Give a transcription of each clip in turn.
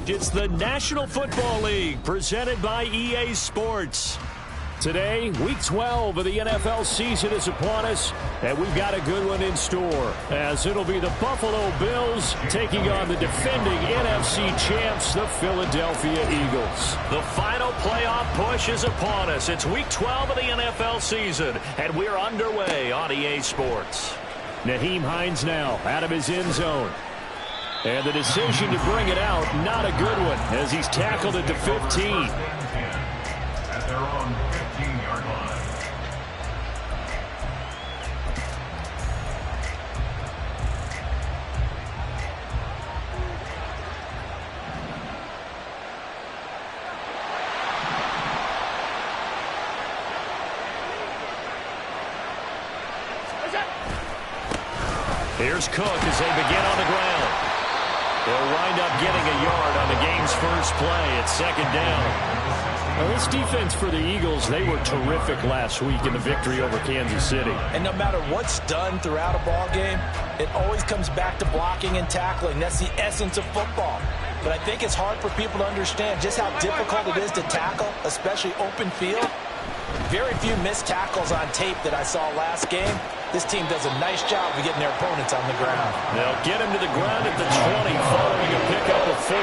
stage. It's the National Football League presented by EA Sports. Today, Week 12 of the NFL season is upon us, and we've got a good one in store, as it'll be the Buffalo Bills taking on the defending NFC champs, the Philadelphia Eagles. The final playoff push is upon us. It's Week 12 of the NFL season, and we're underway on EA Sports. Nyheim Hines now out of his end zone. And the decision to bring it out, not a good one, as he's tackled at the 15. At their own 15-yard line. Here's Cook as they begin on the ground. They'll wind up getting a yard on the game's first play at second down. Well, this defense for the Eagles, they were terrific last week in the victory over Kansas City. And no matter what's done throughout a ball game, it always comes back to blocking and tackling. That's the essence of football. But I think it's hard for people to understand just how difficult it is to tackle, especially open field. Very few missed tackles on tape that I saw last game. This team does a nice job of getting their opponents on the ground. They'll get him to the ground at the 20 following a pickup of 4.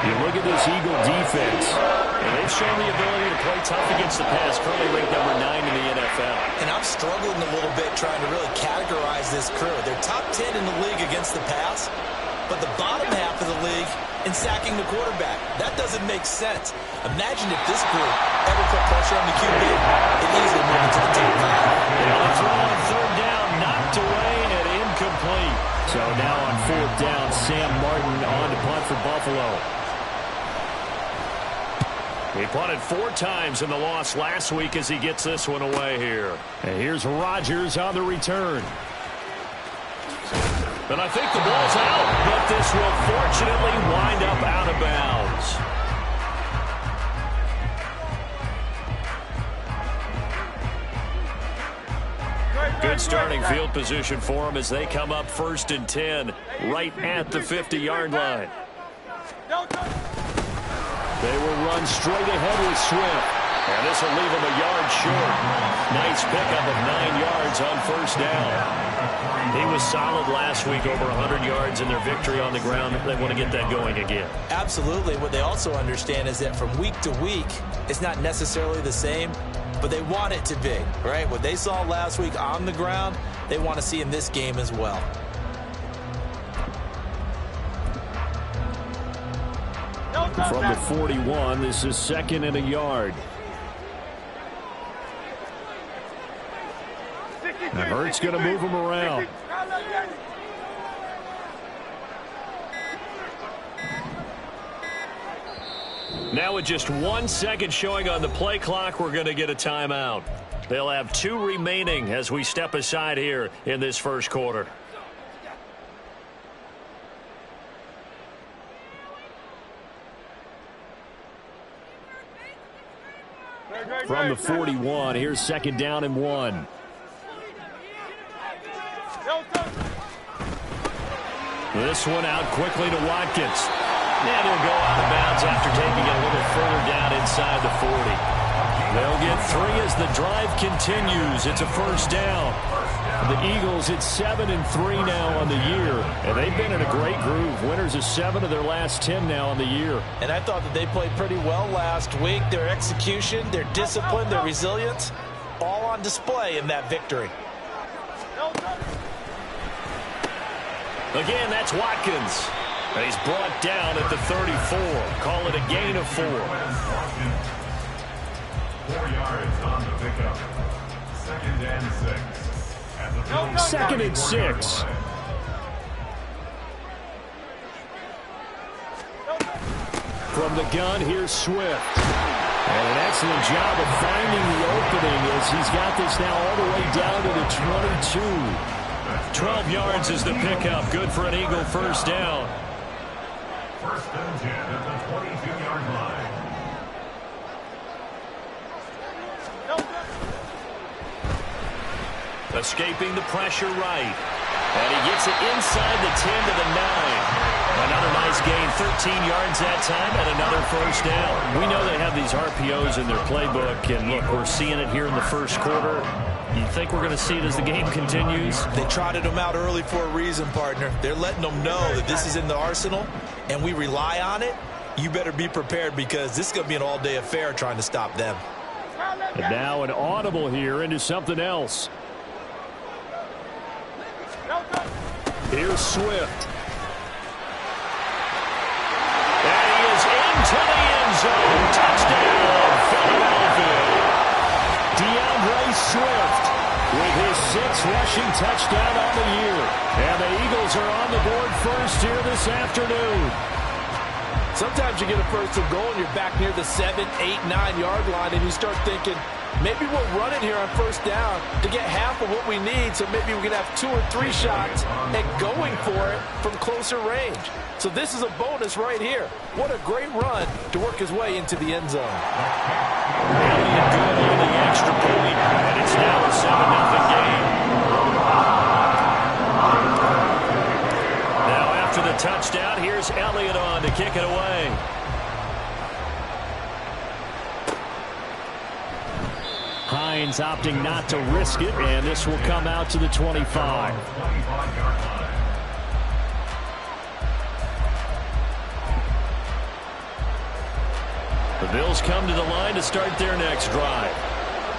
You look at this Eagle defense, and they've shown the ability to play tough against the pass, currently ranked number 9 in the NFL. And I'm struggling a little bit trying to really categorize this crew. They're top 10 in the league against the pass, but the bottom half of the league in sacking the quarterback. That doesn't make sense. Imagine if this group ever put pressure on the QB, it easily moved into the top 5. And a throw on third down, knocked away and incomplete. So now on fourth down, Sam Martin on to punt for Buffalo. He punted 4 times in the loss last week as he gets this one away here. And here's Rodgers on the return. And I think the ball's out, but this will fortunately wind up out of bounds. Good starting field position for them as they come up 1st and 10, right at the 50-yard line. They will run straight ahead with Swift. And this will leave them a yard short. Nice pickup of 9 yards on first down. He was solid last week, over 100 yards in their victory on the ground. They want to get that going again. Absolutely. What they also understand is that from week to week, it's not necessarily the same, but they want it to be, right? What they saw last week on the ground, they want to see in this game as well. From the 41, this is 2nd and a yard. Now Hurts going to move him around. Now with just 1 second showing on the play clock, we're going to get a timeout. They'll have 2 remaining as we step aside here in this first quarter. From the 41, here's 2nd down and 1. This one out quickly to Watkins. And he'll go out of bounds after taking it a little further down inside the 40. They'll get 3 as the drive continues. It's a first down. The Eagles, it's 7-3 now on the year, and they've been in a great groove. Winners of 7 of their last 10 now on the year. And I thought that they played pretty well last week. Their execution, their discipline, their resilience, all on display in that victory. Again, that's Watkins. And he's brought down at the 34. Call it a gain of 4. 4 yards on the pickup. 2nd and 6. 2nd and 6. From the gun, here's Swift. And an excellent job of finding the opening as he's got this now all the way down to the 22. 12 yards is the pickup. Good for an Eagle first down. 1st and 10 at the 22-yard line. Escaping the pressure right. And he gets it inside the 10 to the 9. Another nice has gained 13 yards that time and another first down. We know they have these RPOs in their playbook, and look, we're seeing it here in the first quarter. You think we're going to see it as the game continues? They trotted them out early for a reason, partner. They're letting them know that this is in the arsenal, and we rely on it. You better be prepared because this is going to be an all-day affair trying to stop them. And now an audible here into something else. Here's Swift. And he is into the end zone. Touchdown, Philadelphia. DeAndre Swift with his 6th rushing touchdown on the year. And the Eagles are on the board first here this afternoon. Sometimes you get a first and goal and you're back near the 7, 8, 9-yard line, and you start thinking, maybe we'll run it here on first down to get half of what we need, so maybe we can have 2 or 3 shots at going for it from closer range. So this is a bonus right here. What a great run to work his way into the end zone. Elliott good on the extra point, and it's now a 7-0 game. Now after the touchdown, here's Elliott on to kick it away. Hines opting not to risk it, and this will come out to the 25. The Bills come to the line to start their next drive.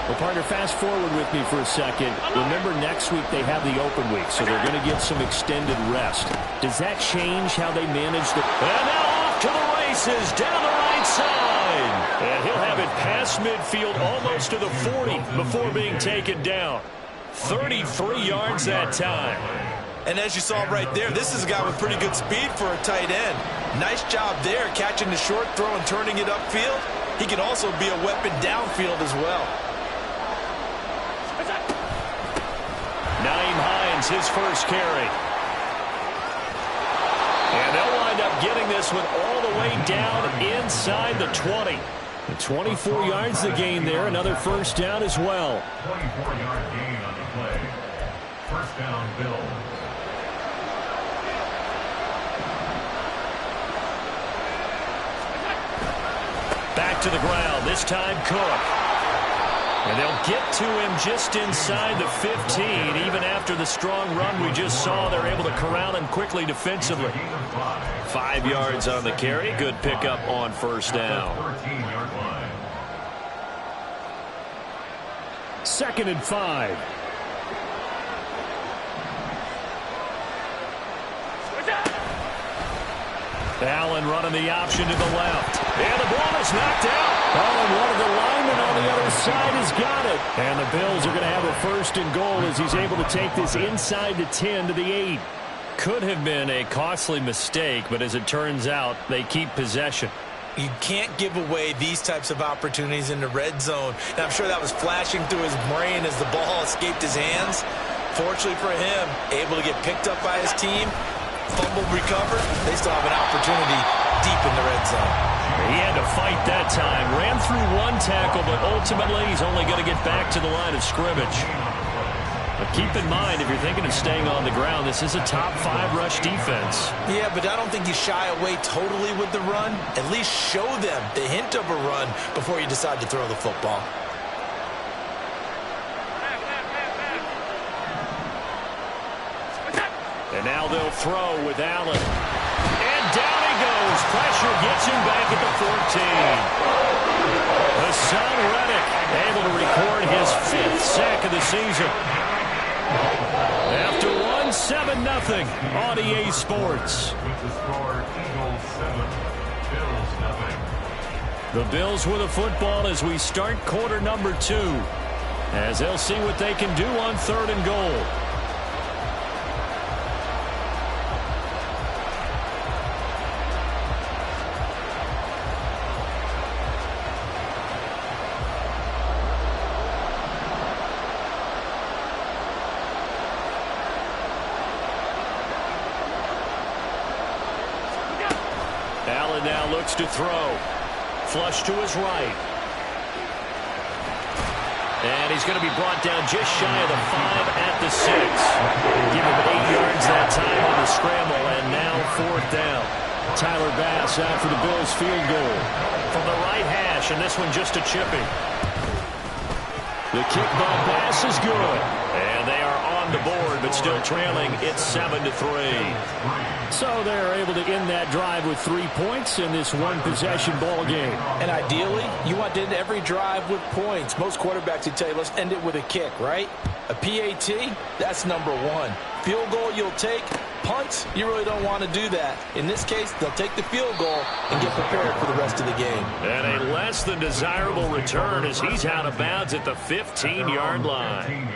Well, partner, fast forward with me for a second. Remember, next week they have the open week, so they're going to get some extended rest. Does that change how they manage the... And now off to the races, down the right side. And he'll have it past midfield almost to the 40 before being taken down. 33 yards that time. And as you saw right there, this is a guy with pretty good speed for a tight end. Nice job there, catching the short throw and turning it upfield. He can also be a weapon downfield as well. Nyheim Hines, his first carry. And they'll wind up getting this one all the way down inside the 20. And 24 yards the gain there, another first down as well. 24-yard gain on the play. First down, Bills. Back to the ground, this time Cook. And they'll get to him just inside the 15. Even after the strong run we just saw, they're able to corral him quickly defensively. 5 yards on the carry. Good pickup on first down. 13-yard line. 2nd and 5. Allen running the option to the left. And the ball is knocked out. Oh, and one of the linemen on the other side has got it. And the Bills are going to have a 1st and goal as he's able to take this inside the 10 to the 8. Could have been a costly mistake, but as it turns out, they keep possession. You can't give away these types of opportunities in the red zone. And I'm sure that was flashing through his brain as the ball escaped his hands. Fortunately for him, able to get picked up by his team. Fumble recovered. They still have an opportunity deep in the red zone. He had to fight that time. Ran through one tackle, but ultimately he's only going to get back to the line of scrimmage. But keep in mind, if you're thinking of staying on the ground, this is a top 5 rush defense. Yeah, but I don't think you shy away totally with the run. At least show them the hint of a run before you decide to throw the football. And now they'll throw with Allen. And down he goes. Pressure gets him back at the 14. Hassan Reddick able to record his 5th sack of the season. After 7-0 on EA Sports. With the score, Eagles 7, Bills 0. The Bills with a football as we start quarter number 2. As they'll see what they can do on 3rd and goal. Allen now looks to throw. Flush to his right. And he's going to be brought down just shy of the 5 at the 6. Give him 8 yards that time on the scramble, and now 4th down. Tyler Bass out for the Bills field goal. From the right hash, and this one just a chipping. The kick by Bass is good. And they are on the board, but still trailing. It's 7-3. So they're able to end that drive with 3 points in this one-possession ball game. And ideally, you want to end every drive with points. Most quarterbacks would tell you, let's end it with a kick, right? A PAT, that's number one. Field goal you'll take. Punts, you really don't want to do that. In this case, they'll take the field goal and get prepared for the rest of the game. And a less than desirable return as he's out of bounds at the 15-yard line.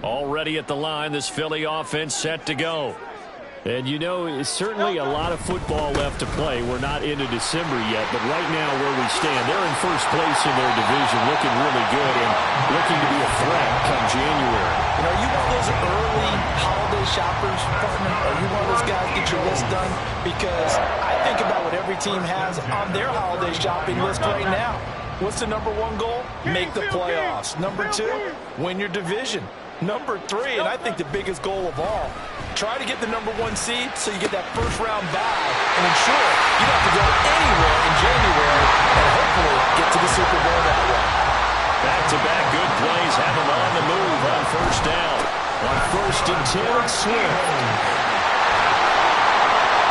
Already at the line, this Philly offense set to go. And you know, it's certainly a lot of football left to play. We're not into December yet, but right now where we stand, they're in first place in their division, looking really good and looking to be a threat come January. You know, are you one of those early holiday shoppers, partner? Are you one of those guys get your list done? Because I think about what every team has on their holiday shopping list right now. What's the number one goal? Make the playoffs. Number two, win your division. Number three, and I think the biggest goal of all, try to get the number one seed so you get that first round bye and ensure you don't have to go anywhere in January and hopefully get to the Super Bowl that way. Back-to-back good plays have them on the move on first down. On 1st and 10, Swift.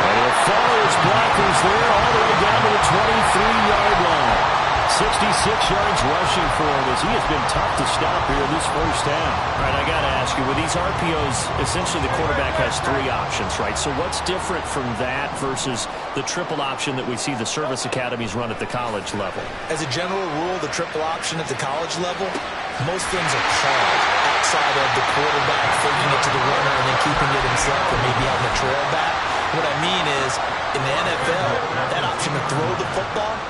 And he'll follow his blockers there all the way down to the 23-yard line. 66 yards rushing for him as he has been tough to stop here in this first half. All right, I got to ask you, with these RPOs, essentially the quarterback has 3 options, right? So what's different from that versus the triple option that we see the service academies run at the college level? As a general rule, the triple option at the college level, most things are called outside of the quarterback faking it to the runner and then keeping it himself or maybe having a trail back. What I mean is, in the NFL, that option to throw the football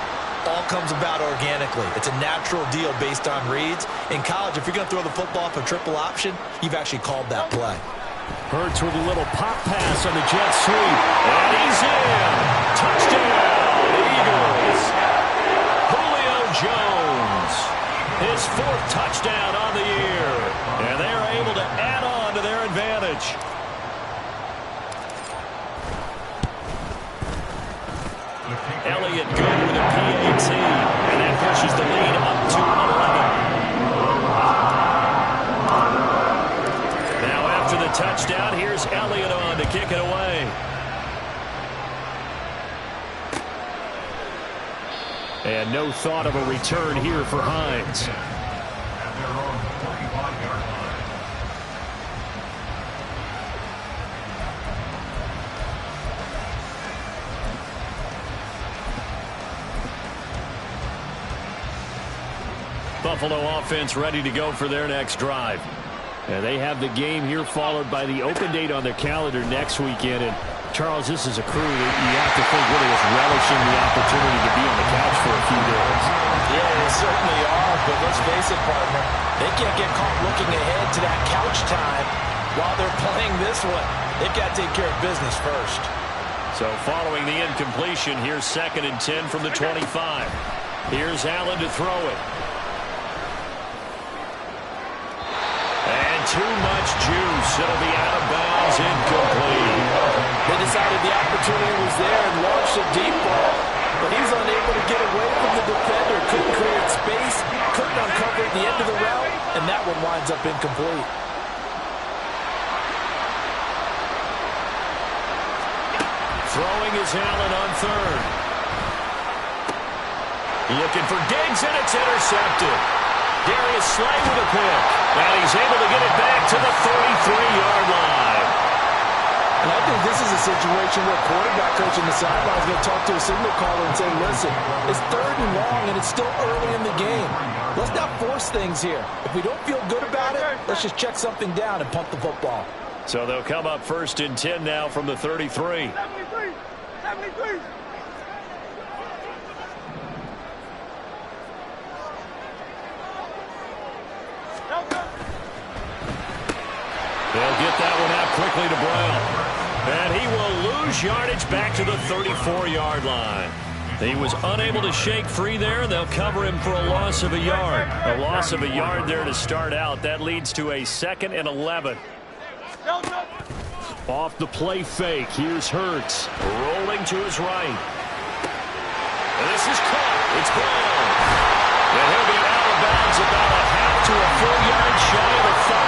all comes about organically. It's a natural deal based on reads. In college, if you're going to throw the football for triple option, you've actually called that play. Hurts with a little pop pass on the jet sweep. And he's in. Touchdown, Eagles. Julio Jones. His 4th touchdown on the year. And they're able to add on to their advantage. Elliott good with a PAT, and that pushes the lead up to 11. Now after the touchdown, here's Elliott on to kick it away. And no thought of a return here for Hines. At their own 45-yard line. Buffalo offense ready to go for their next drive. And they have the game here followed by the open date on their calendar next weekend. And Charles, this is a crew that you have to think really is relishing the opportunity to be on the couch for a few days. Yeah, they certainly are, but let's face it, partner. They can't get caught looking ahead to that couch time while they're playing this one. They've got to take care of business first. So following the incompletion, here's 2nd and 10 from the 25. Here's Allen to throw it. Too much juice. It'll be out of bounds, incomplete. They decided the opportunity was there and launched a deep ball, but he's unable to get away from the defender. Couldn't create space, couldn't uncover at the end of the route, and that one winds up incomplete. Throwing is Allen on 3rd. Looking for Diggs, and it's intercepted. Darius Slay with a pick. And he's able to get it back to the 33-yard line. And I think this is a situation where quarterback coach in the sideline is going to talk to a signal caller and say, listen, it's 3rd and long, and it's still early in the game. Let's not force things here. If we don't feel good about it, let's just check something down and punt the football. So they'll come up 1st and 10 now from the 33. 73. They'll get that one out quickly to Brown. And he will lose yardage back to the 34-yard line. He was unable to shake free there. They'll cover him for a loss of a yard. A loss of a yard there to start out. That leads to a 2nd and 11. Off the play fake. Here's Hurts. Rolling to his right. This is caught. It's Brown. And he'll be out of bounds about a half to a full yard shy of the 5.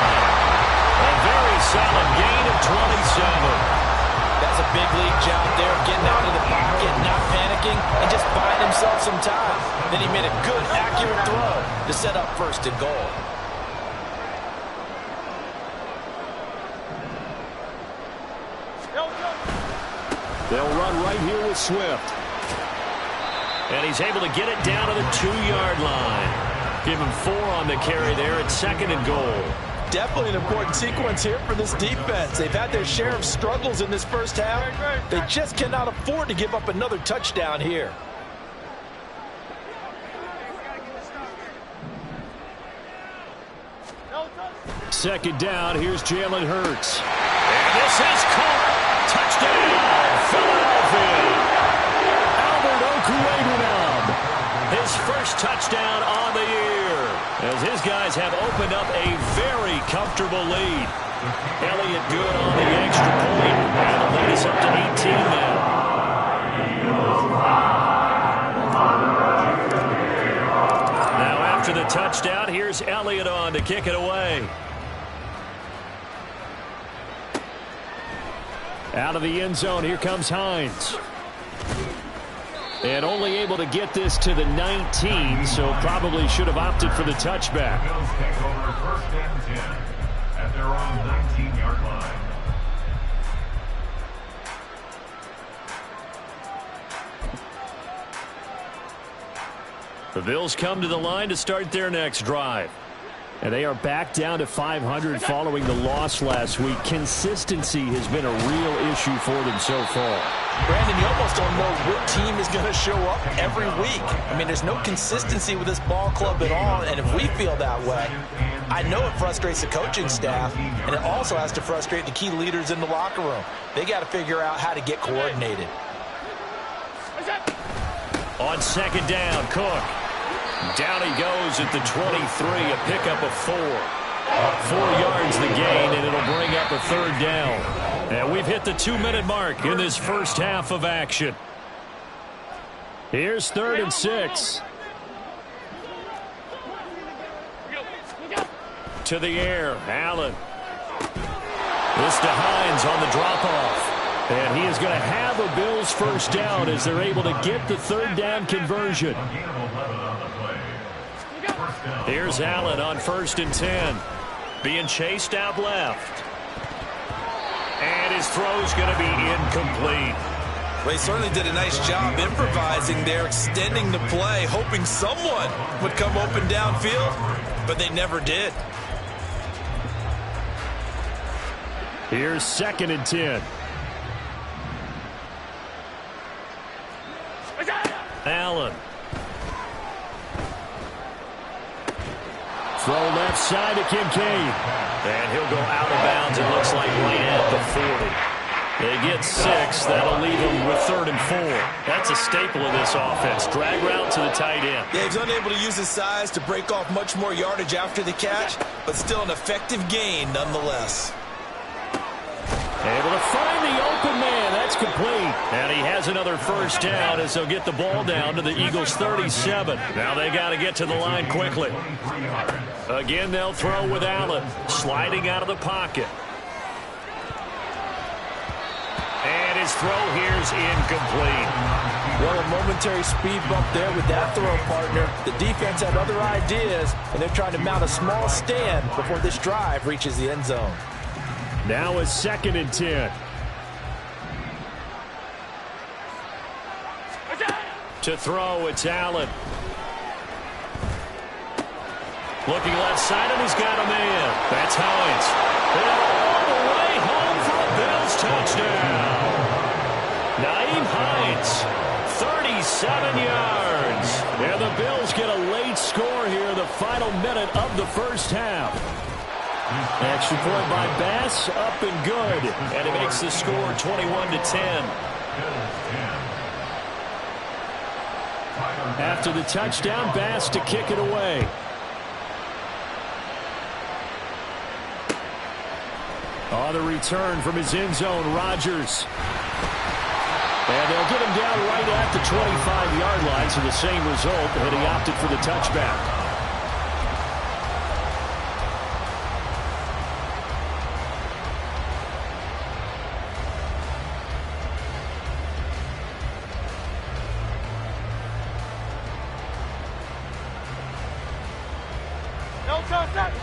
A very solid gain of 27. That's a big league job there, getting out of the pocket, not panicking, and just buying himself some time. Then he made a good, accurate throw to set up 1st and goal. They'll run right here with Swift. And he's able to get it down to the 2-yard line. Give him 4 on the carry there at 2nd and goal. Definitely an important sequence here for this defense. They've had their share of struggles in this first half. They just cannot afford to give up another touchdown here. Second down, here's Jalen Hurts. And this is caught. Touchdown, Philadelphia. Albert Okwuegbunam, his first touchdown on the year, as his guys have opened up a very comfortable lead. Elliott good on the extra point, and the lead is up to 18 now. Now after the touchdown, here's Elliott on to kick it away. Out of the end zone, here comes Hines. And only able to get this to the 19, so probably should have opted for the touchback. Bills take over 1st and 10 at their own 19-yard line. The Bills come to the line to start their next drive. And they are back down to 500 following the loss last week. Consistency has been a real issue for them so far. Brandon, you almost don't know what team is going to show up every week. I mean, there's no consistency with this ball club at all, and if we feel that way, I know it frustrates the coaching staff, and it also has to frustrate the key leaders in the locker room. They got to figure out how to get coordinated. On 2nd down, Cook. Down he goes at the 23, a pickup of 4. 4 yards the gain, and it'll bring up a 3rd down. And we've hit the 2-minute mark in this first half of action. Here's 3rd and 6. To the air, Allen. This to Hines on the drop-off. And he is going to have a Bills first down as they're able to get the 3rd down conversion. Here's Allen on 1st and 10. Being chased out left. And his throw's going to be incomplete. Well, he certainly did a nice job improvising there, extending the play, hoping someone would come open downfield, but they never did. Here's 2nd and 10. Allen. Throw left side to Kincaid. And he'll go out of bounds, it looks like, right at the 40. They get 6. That'll leave them with 3rd and 4. That's a staple of this offense. Drag route to the tight end. Yeah, he's unable to use his size to break off much more yardage after the catch, but still an effective gain nonetheless. Able to find the open man. That's complete. And he has another first down as they'll get the ball down to the Eagles' 37. Now they got to get to the line quickly. Again, they'll throw with Allen. Sliding out of the pocket. And his throw here's incomplete. Well, a momentary speed bump there with that throw, partner. The defense had other ideas, and they're trying to mount a small stand before this drive reaches the end zone. Now it's 2nd and 10. To throw, it's Allen. Looking left side, and he's got a man. That's Hines. And all the way home for a Bills touchdown. Nyheim Hines, 37 yards. And the Bills get a late score here in the final minute of the first half. Extra point by Bass, up and good. And it makes the score 21-10. After the touchdown, Bass to kick it away. On the return from his end zone, Rodgers. And they'll get him down right at the 25-yard line, so the same result, and he opted for the touchback.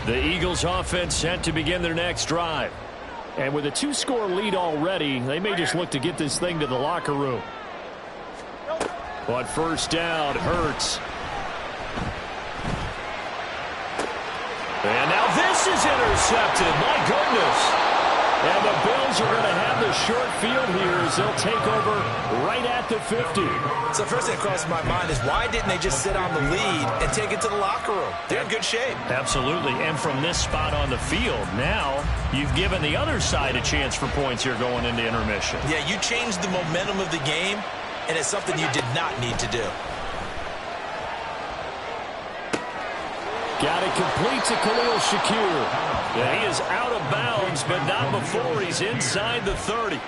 The Eagles offense set to begin their next drive. And with a 2-score lead already, they may just look to get this thing to the locker room. On first down, Hurts. And now this is intercepted. My goodness. And the Bills are going to have the short field here as they'll take over right at the 50. So first thing that crosses my mind is why didn't they just sit on the lead and take it to the locker room? They're in good shape. Absolutely. And from this spot on the field, now you've given the other side a chance for points here going into intermission. Yeah, you changed the momentum of the game, and it's something you did not need to do. Got it complete to Khalil Shakir. Yeah, he is out of bounds, but not before he's inside the 30.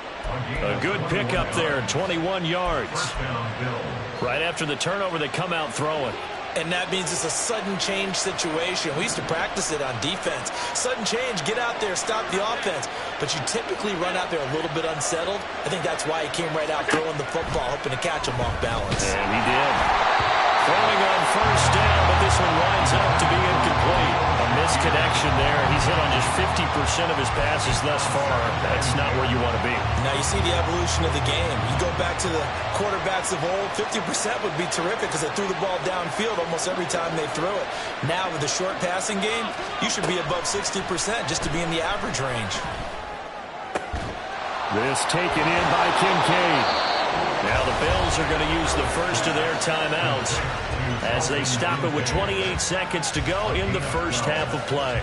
A good pickup there, 21 yards. Right after the turnover, they come out throwing. And that means it's a sudden change situation. We used to practice it on defense. Sudden change, get out there, stop the offense. But you typically run out there a little bit unsettled. I think that's why he came right out throwing the football, hoping to catch him off balance. And he did. Throwing on first down, but this one winds up to be incomplete. A misconnection there. He's hit on just 50% of his passes thus far. That's not where you want to be. Now you see the evolution of the game. You go back to the quarterbacks of old, 50% would be terrific because they threw the ball downfield almost every time they threw it. Now with the short passing game, you should be above 60% just to be in the average range. This taken in by Kincaid. Now the Bills are going to use the first of their timeouts as they stop it with 28 seconds to go in the first half of play.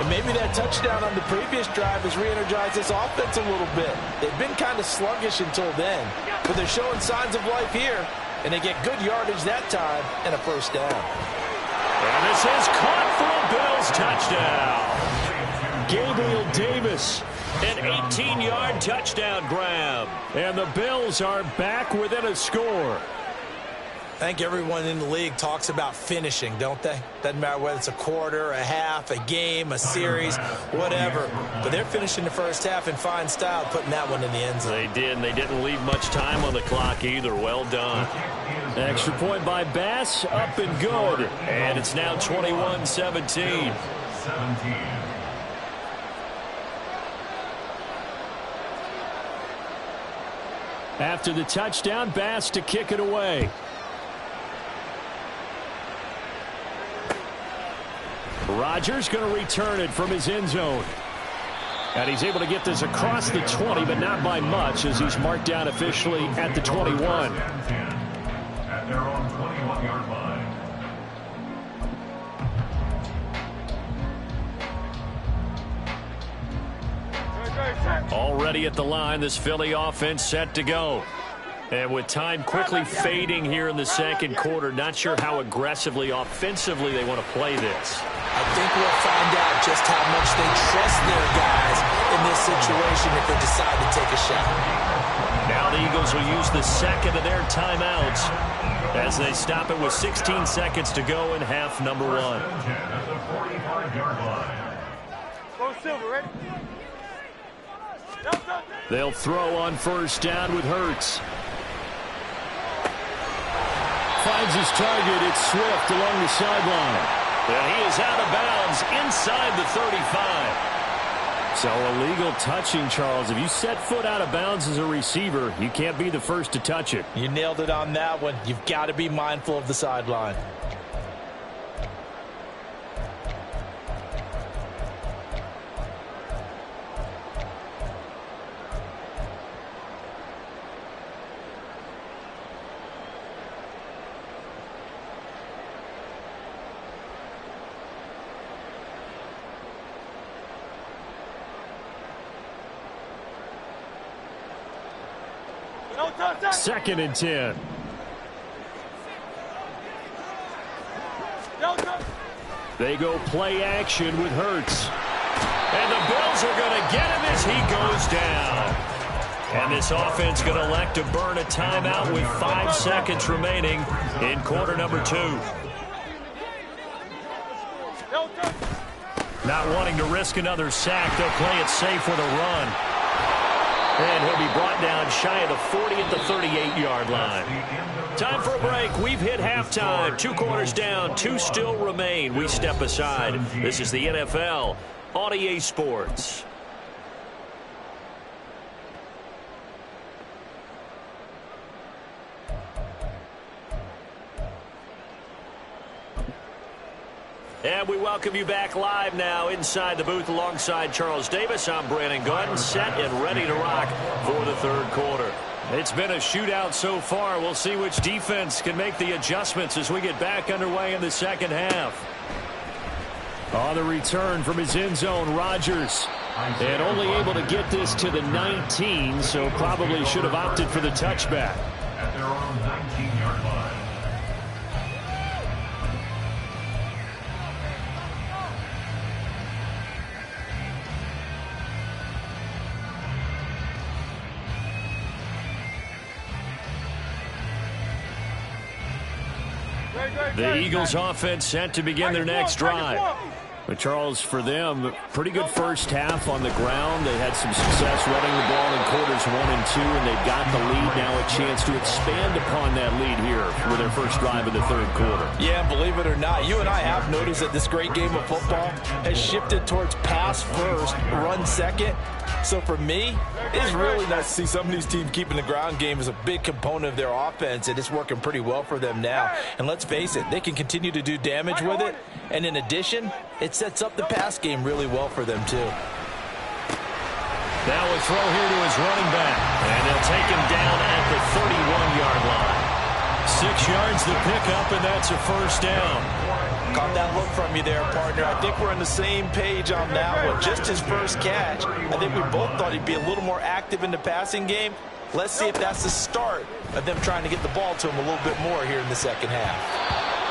And maybe that touchdown on the previous drive has re-energized this offense a little bit. They've been kind of sluggish until then, but they're showing signs of life here, and they get good yardage that time and a first down. And this is caught for a Bills touchdown. Gabriel Davis. An 18-yard touchdown grab. And the Bills are back within a score. I think everyone in the league talks about finishing, don't they? Doesn't matter whether it's a quarter, a half, a game, a series, whatever. But they're finishing the first half in fine style, putting that one in the end zone. They did, and they didn't leave much time on the clock either. Well done. Extra point by Bass, up and good. And it's now 21-17. After the touchdown, Bass to kick it away. Rodgers going to return it from his end zone. And he's able to get this across the 20, but not by much, as he's marked down officially at the 21. At their own 21-yard line. Already at the line, this Philly offense set to go. And with time quickly fading here in the second quarter, not sure how aggressively, offensively they want to play this. I think we'll find out just how much they trust their guys in this situation if they decide to take a shot. Now the Eagles will use the second of their timeouts as they stop it with 16 seconds to go in half number one. At the 45-yard line. Go Silver, ready? They'll throw on first down with Hurts. Finds his target. It's Swift along the sideline. And he is out of bounds inside the 35. So illegal touching, Charles. If you set foot out of bounds as a receiver, you can't be the first to touch it. You nailed it on that one. You've got to be mindful of the sideline. Second and 10. They go play action with Hurts. And the Bills are going to get him as he goes down. And this offense going to elect to burn a timeout with 5 seconds remaining in quarter number 2. Not wanting to risk another sack, they'll play it safe with a run. And he'll be brought down shy of the 40 at the 38-yard line. Time for a break. We've hit halftime. 2 quarters down, 2 still remain. We step aside. This is the NFL on EA Sports. And we welcome you back live now inside the booth alongside Charles Davis. I'm Brandon Gunn, set and ready to rock for the 3rd quarter. It's been a shootout so far. We'll see which defense can make the adjustments as we get back underway in the 2nd half. On the return from his end zone, Rodgers. And only able to get this to the 19, so probably should have opted for the touchback. At their own 19-yard line. The Eagles offense set to begin their next drive. But, Charles, for them, pretty good first half on the ground. They had some success running the ball in quarters 1 and 2, and they've got the lead. Now a chance to expand upon that lead here for their first drive of the 3rd quarter. Yeah, believe it or not, you and I have noticed that this great game of football has shifted towards pass first, run second. So for me, it's really nice to see some of these teams keeping the ground game as a big component of their offense, and it's working pretty well for them now. And let's face it, they can continue to do damage with it. And in addition, it sets up the pass game really well for them too. Now a throw here to his running back, and they'll take him down at the 31-yard line. 6 yards the pickup, and that's a first down. Caught that look from you there, partner. I think we're on the same page on that one. Just his first catch. I think we both thought he'd be a little more active in the passing game. Let's see if that's the start of them trying to get the ball to him a little bit more here in the 2nd half.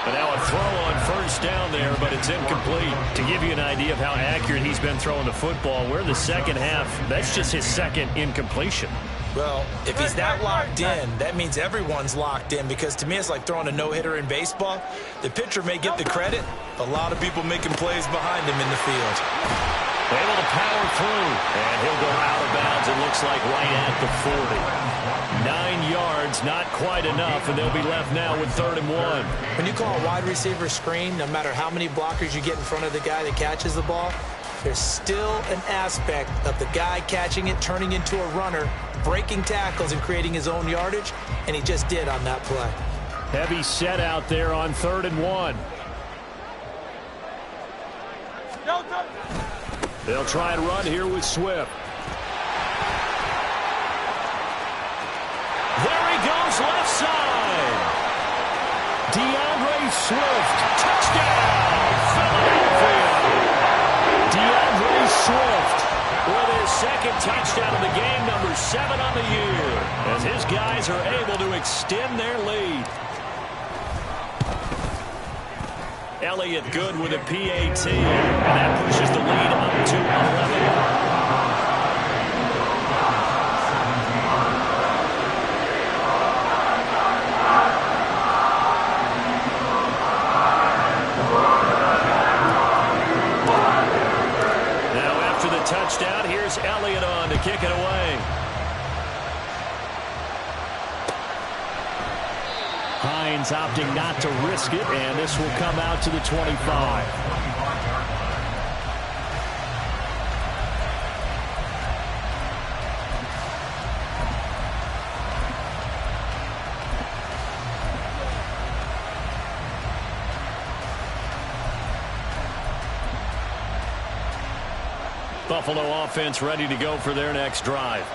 And now a throw on first down there, but it's incomplete. To give you an idea of how accurate he's been throwing the football, we're in the 2nd half. That's just his 2nd incompletion. Well, if he's that locked in, that means everyone's locked in, because to me it's like throwing a no-hitter in baseball. The pitcher may get the credit, a lot of people making plays behind him in the field. Able to power through, and he'll go out of bounds, it looks like right at the 40. 9 yards, not quite enough, and they'll be left now with 3rd and 1. When you call a wide receiver screen, no matter how many blockers you get in front of the guy that catches the ball, there's still an aspect of the guy catching it, turning into a runner, breaking tackles and creating his own yardage, and he just did on that play. Heavy set out there on 3rd and 1. They'll try and run here with Swift. There he goes, left side. DeAndre Swift, touchdown, Philadelphia. DeAndre Swift with his 2nd touchdown of the game, number 7 on the year, as his guys are able to extend their lead. Elliott good with a PAT, and that pushes the lead up to 11. Touchdown. Here's Elliott on to kick it away. Hines opting not to risk it, and this will come out to the 25. Buffalo offense ready to go for their next drive.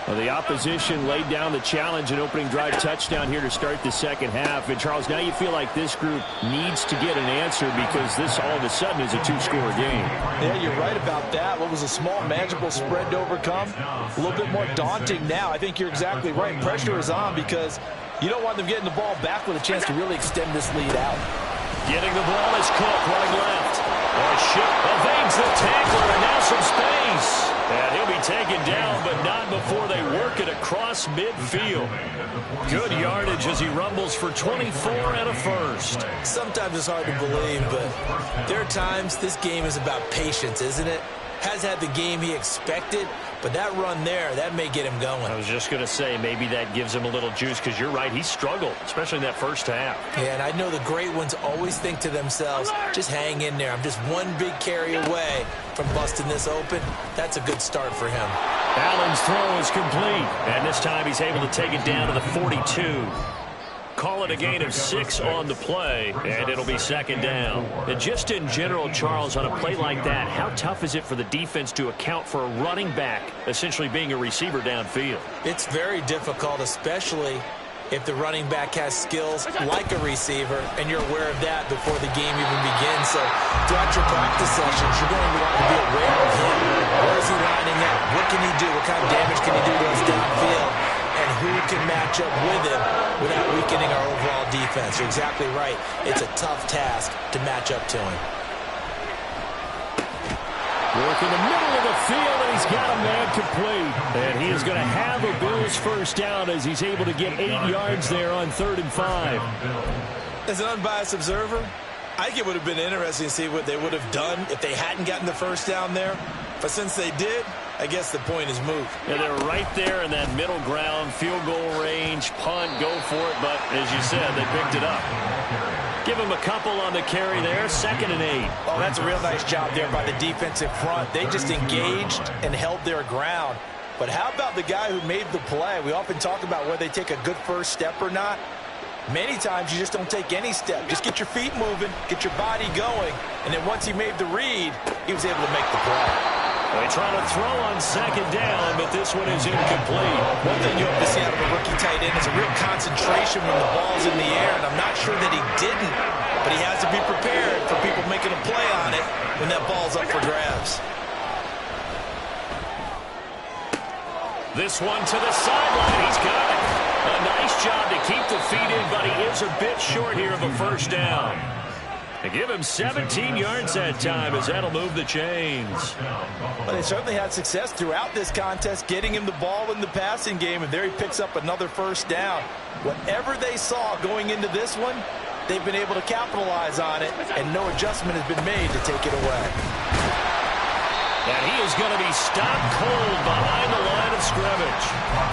Well, the opposition laid down the challenge and opening drive touchdown here to start the 2nd half. And, Charles, now you feel like this group needs to get an answer because this all of a sudden is a 2-score game. Yeah, you're right about that. What was a small, manageable spread to overcome, a little bit more daunting now. I think you're exactly right. Pressure is on because you don't want them getting the ball back with a chance to really extend this lead out. Getting the ball is Cook running left. Evades the tackler, and now some space. And he'll be taken down, but not before they work it across midfield. Good yardage as he rumbles for 24 and a first. Sometimes it's hard to believe, but there are times this game is about patience, isn't it? Has had the game he expected, but that run there, that may get him going. I was just going to say, maybe that gives him a little juice, because you're right, he struggled, especially in that first half. Yeah, and I know the great ones always think to themselves, just hang in there. I'm just one big carry away from busting this open. That's a good start for him. Allen's throw is complete, and this time he's able to take it down to the 42. Call it a gain of 6 on the play, and it'll be second down. And just in general, Charles, on a play like that, how tough is it for the defense to account for a running back essentially being a receiver downfield? It's very difficult, especially if the running back has skills like a receiver, and you're aware of that before the game even begins. So throughout your practice sessions, you're going to want to be aware of him. Where is he lining up? What can he do? What kind of damage can he do to us downfield? And who can match up with him without weakening our overall defense? You're exactly right. It's a tough task to match up to him. Work in the middle of the field, and he's got a man complete. And he is going to have a Bills first down as he's able to get 8 yards there on 3rd and 5. As an unbiased observer, I think it would have been interesting to see what they would have done if they hadn't gotten the first down there. But since they did, I guess the point is moot. Yeah, they're right there in that middle ground, field goal range, punt, go for it. But as you said, they picked it up. Give him a couple on the carry there, 2nd and 8. Oh, that's a real nice job there by the defensive front. They just engaged and held their ground. But how about the guy who made the play? We often talk about whether they take a good first step or not. Many times you just don't take any step. Just get your feet moving, get your body going, and then once he made the read, he was able to make the play. They try to throw on 2nd down, but this one is incomplete. One thing you hope to see out of a rookie tight end is a real concentration when the ball's in the air, and I'm not sure that he didn't, but he has to be prepared for people making a play on it when that ball's up for grabs. This one to the sideline. He's got it. A nice job to keep the feet in, but he is a bit short here of a first down. They give him 17 yards that time as that'll move the chains. Well, they certainly had success throughout this contest, getting him the ball in the passing game, and there he picks up another first down. Whatever they saw going into this one, they've been able to capitalize on it, and no adjustment has been made to take it away. And he is going to be stopped cold behind the line of scrimmage.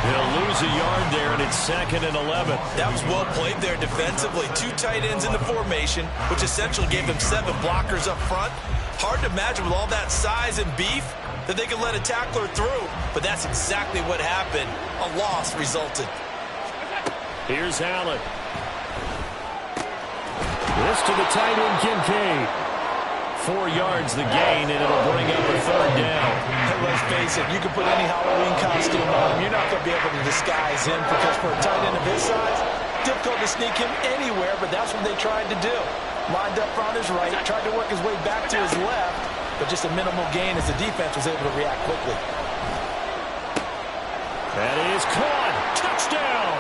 He'll lose a yard there, and it's 2nd and 11. That was well played there defensively. 2 tight ends in the formation, which essentially gave them 7 blockers up front. Hard to imagine with all that size and beef that they could let a tackler through, but that's exactly what happened. A loss resulted. Here's Allen. This to the tight end, Kincaid. 4 yards the gain, and it'll bring up a 3rd down. Hey, let's face it, you can put any Halloween costume on him. You're not going to be able to disguise him, because for a tight end of his size, difficult to sneak him anywhere, but that's what they tried to do. Lined up on his right, tried to work his way back to his left, but just a minimal gain as the defense was able to react quickly. That is caught. Touchdown.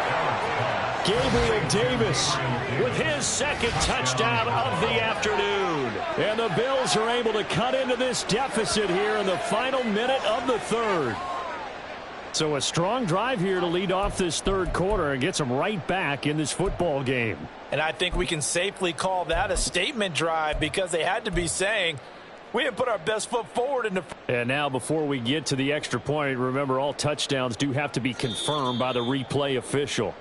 Gabriel Davis with his 2nd touchdown of the afternoon. And the Bills are able to cut into this deficit here in the final minute of the 3rd. So a strong drive here to lead off this 3rd quarter and gets them right back in this football game. And I think we can safely call that a statement drive, because they had to be saying, we didn't put our best foot forward in the... And now before we get to the extra point, remember all touchdowns do have to be confirmed by the replay official.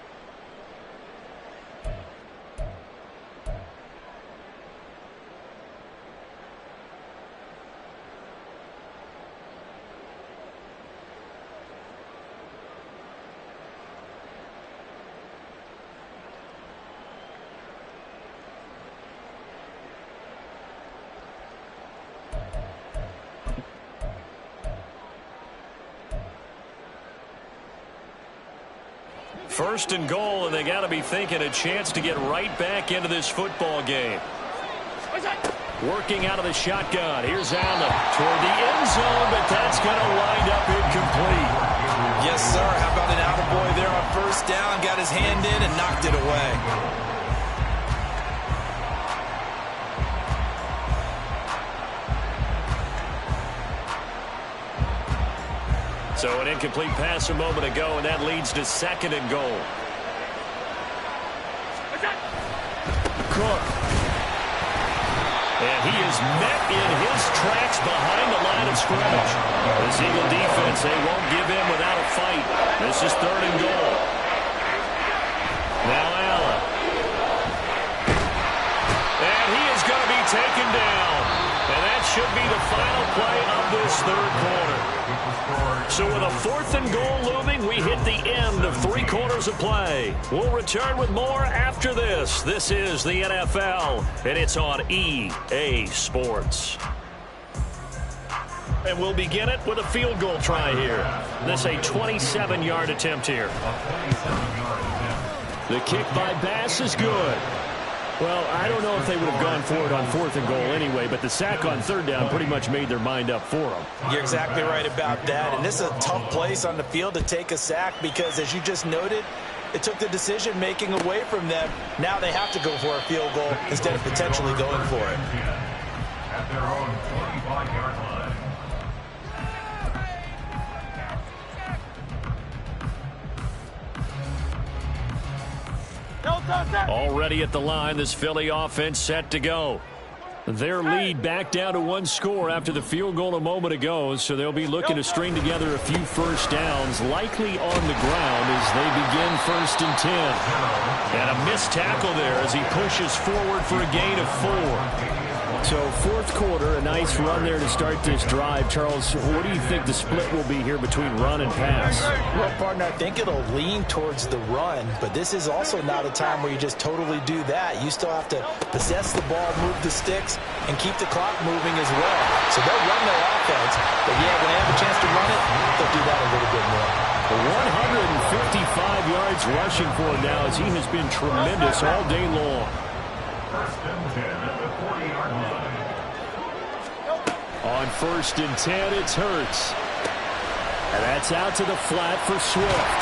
First and goal, and they got to be thinking a chance to get right back into this football game. Working out of the shotgun. Here's Allen toward the end zone, but that's going to wind up incomplete. Yes, sir. How about an attaboy there on first down? Got his hand in and knocked it away. So an incomplete pass a moment ago, and that leads to 2nd and goal. Cook. And he is met in his tracks behind the line of scrimmage. This Eagle defense, they won't give in without a fight. This is 3rd and goal. Now Allen. And he is going to be taken down. And that should be the final play of this 3rd quarter. So with a 4th and goal looming, we hit the end of 3 quarters of play. We'll return with more after this. This is the NFL, and it's on EA Sports. And we'll begin it with a field goal try here. This a 27-yard attempt here. The kick by Bass is good. Well, I don't know if they would have gone for it on 4th and goal anyway, but the sack on 3rd down pretty much made their mind up for them. You're exactly right about that, and this is a tough place on the field to take a sack because, as you just noted, it took the decision-making away from them. Now they have to go for a field goal instead of potentially going for it. At their own 25-yard line. Already at the line, this Philly offense set to go. Their lead back down to 1 score after the field goal a moment ago, so they'll be looking to string together a few first downs, likely on the ground as they begin 1st and 10. And a missed tackle there as he pushes forward for a gain of 4. So 4th quarter, a nice run there to start this drive. Charles, what do you think the split will be here between run and pass? Well, partner, I think it'll lean towards the run, but this is also not a time where you just totally do that. You still have to possess the ball, move the sticks, and keep the clock moving as well. So they'll run their offense, but yeah, when they have a chance to run it, they'll do that a little bit more. 155 yards rushing for him now as he has been tremendous all day long. 1st and 10 at the 40-yard line. On 1st and 10, it's Hurts. And that's out to the flat for Swift.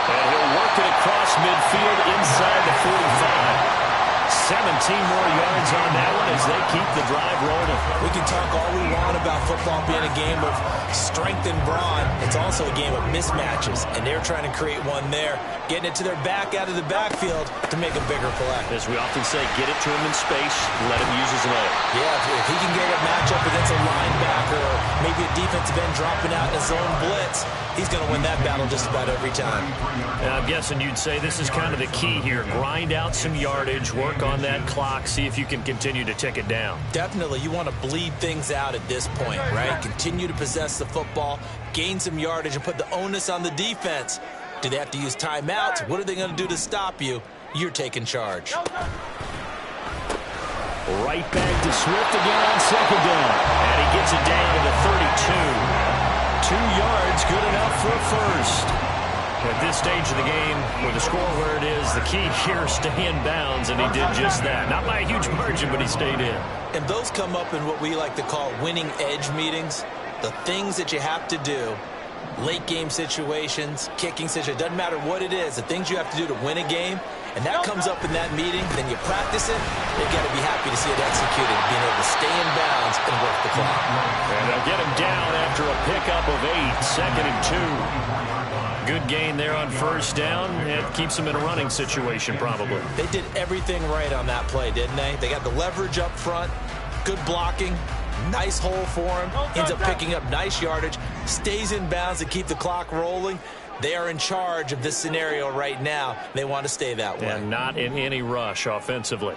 And he'll work it across midfield inside the 45. 17 more yards on that one as they keep the drive rolling. We can talk all we want about football being a game of strength and brawn. It's also a game of mismatches, and they're trying to create one there, getting it to their back out of the backfield to make a bigger play. As we often say, get it to him in space, let him use his leg. Yeah, if he can get a matchup against a linebacker or maybe a defensive end dropping out in a zone blitz, he's going to win that battle just about every time. And I'm guessing you'd say this is kind of the key here. Grind out some yardage, work on that clock, see if you can continue to tick it down. Definitely. You want to bleed things out at this point, right? Continue to possess the football, gain some yardage, and put the onus on the defense. Do they have to use timeouts? What are they going to do to stop you? You're taking charge. Right back to Swift again on 2nd down. And he gets it down to the 32. 2 yards, good enough for a first. At this stage of the game, with the score where it is, the key here is stay in bounds, and he did just that. Not by a huge margin, but he stayed in. And those come up in what we like to call winning edge meetings. The things that you have to do, late game situations, kicking situations, doesn't matter what it is, the things you have to do to win a game, and that comes up in that meeting, then you practice it, you got to be happy to see it executed, being able to stay in bounds and work the clock. And they'll get him down after a pickup of 8, 2nd and 2. Good gain there on 1st down. It keeps them in a running situation, probably. They did everything right on that play, didn't they? They got the leverage up front, good blocking, nice hole for him, ends up picking up nice yardage, stays in bounds to keep the clock rolling. They are in charge of this scenario right now. They want to stay that way. And not in any rush offensively.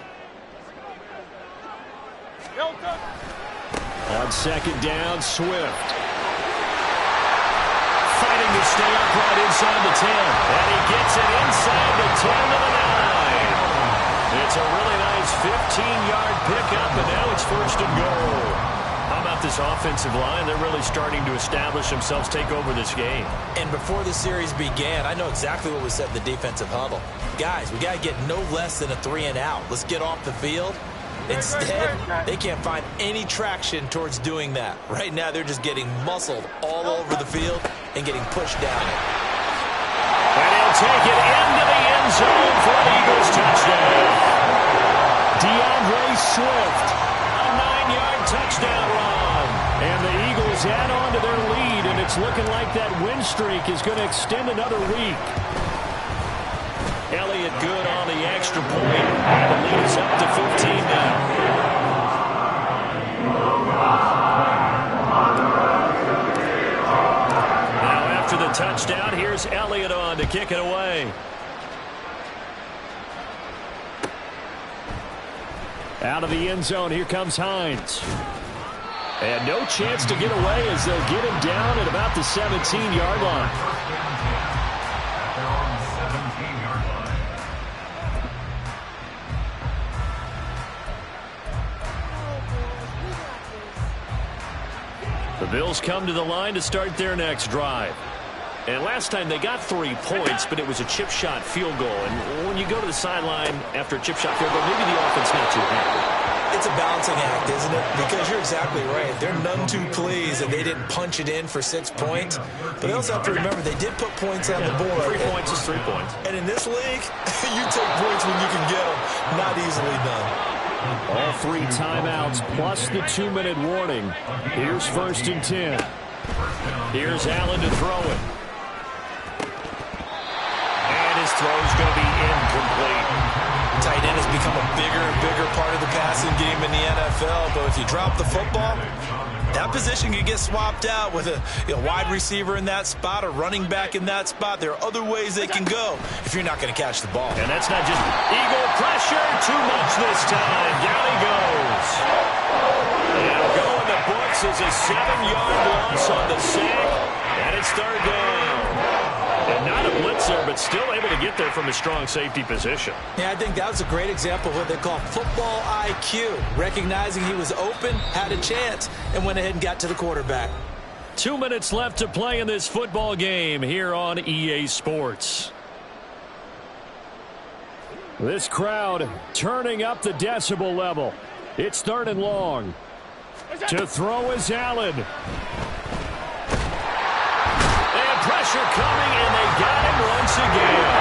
On 2nd down, Swift. Fighting to stay upright inside the 10. And he gets it inside the 10 to the 9. It's a really nice 15-yard pickup, and now it's 1st and goal. How about this offensive line? They're really starting to establish themselves, take over this game. And before the series began, I know exactly what we said in the defensive huddle. Guys, we got to get no less than a 3-and-out. Let's get off the field. Instead, they can't find any traction towards doing that. Right now, they're just getting muscled all over the field and getting pushed down it. And he'll take it into the end zone for an Eagles touchdown. DeAndre Swift, a 9-yard touchdown run. And the Eagles add on to their lead, and it's looking like that win streak is going to extend another week. Elliott good on the extra point. And the lead is up to 15 now. Now after the touchdown, here's Elliott on to kick it away. Out of the end zone, here comes Hines. And no chance to get away as they'll get him down at about the 17-yard line. The Bills come to the line to start their next drive. And last time they got 3 points, but it was a chip shot field goal. And when you go to the sideline after a chip shot field goal, maybe the offense not too happy. It's a balancing act, isn't it? Because you're exactly right. They're none too pleased that they didn't punch it in for 6 points. But they also have to remember they did put points on the board. 3 points is 3 points. And in this league, you take points when you can get them. Not easily done. All 3 timeouts plus the 2-minute warning. Here's 1st and 10. Here's Allen to throw it. And his throw's going to be incomplete. Tight end has become a bigger and bigger part of the passing game in the NFL. But if you drop the football, that position can get swapped out with a wide receiver in that spot, a running back in that spot. There are other ways they can go if you're not going to catch the ball. And that's not just Eagle pressure. Too much this time. Down he goes. And go in the books is a 7-yard loss on the sack. And it's 3rd down. And not a blitzer, but still able to get there from a strong safety position. Yeah, I think that was a great example of what they call football IQ. Recognizing he was open, had a chance, and went ahead and got to the quarterback. 2 minutes left to play in this football game here on EA Sports. This crowd turning up the decibel level. It's 3rd and long. To throw is Allen. Pressure coming, and they got him once again.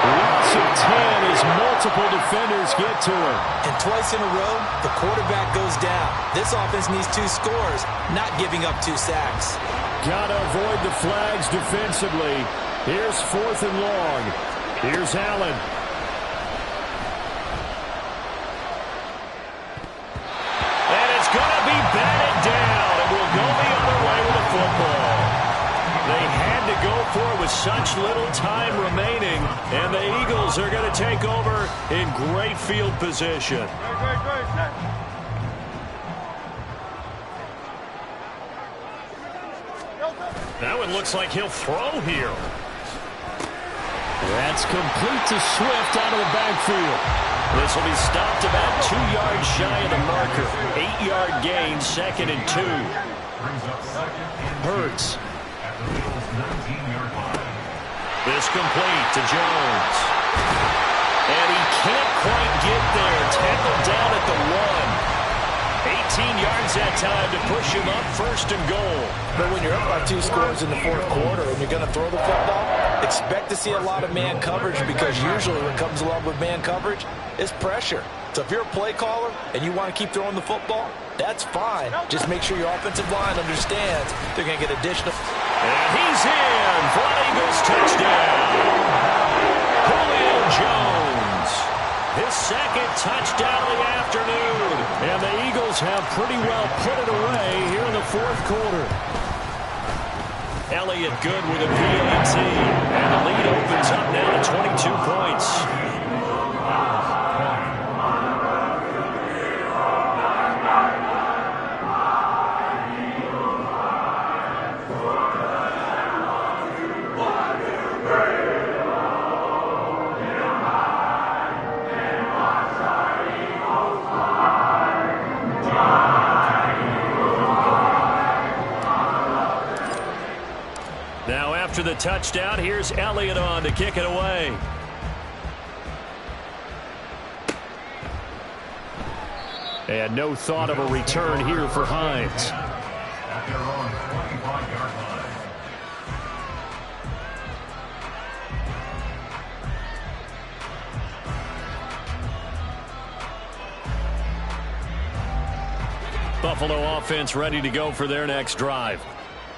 Loss of 10 as multiple defenders get to him. And twice in a row, the quarterback goes down. This offense needs 2 scores, not giving up 2 sacks. Got to avoid the flags defensively. Here's 4th and long. Here's Allen. And it's going to be batted down, and we'll go the other way with the football. They had to go for it with such little time remaining, and the Eagles are going to take over in great field position. Now it looks like he'll throw here. That's complete to Swift out of the backfield. This will be stopped about 2 yards shy of the marker. 8-yard gain, 2nd and 2. Hurts. This complete to Jones. And he can't quite get there. Tackled down at the 1. 18 yards that time to push him up 1st and goal. But when you're up by 2 scores in the 4th quarter and you're going to throw the football, expect to see a lot of man coverage, because usually what comes along with man coverage is pressure. So if you're a play caller and you want to keep throwing the football, that's fine. Just make sure your offensive line understands they're going to get additional. And he's in for an Eagles touchdown. Julio Jones, his 2nd touchdown of the afternoon. And the Eagles have pretty well put it away here in the 4th quarter. Elliott good with a PAT. And the lead opens up now to 22 points. After the touchdown, here's Elliott on to kick it away. And no thought of a return here for Hines. At their own 25-yard line. Buffalo offense ready to go for their next drive.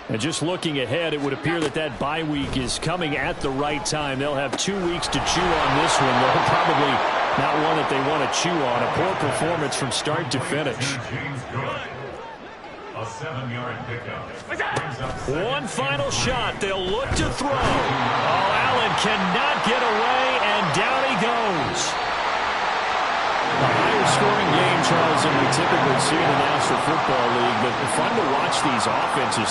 And just looking ahead, it would appear that bye week is coming at the right time. They'll have 2 weeks to chew on this one, though probably not one that they want to chew on. A poor performance from start to finish. A 7-yard pickup. One final shot. They'll look to throw. Oh, Allen cannot get away, and down he goes. A higher scoring game, Charles, than we typically see in the National Football League, but fun to watch these offenses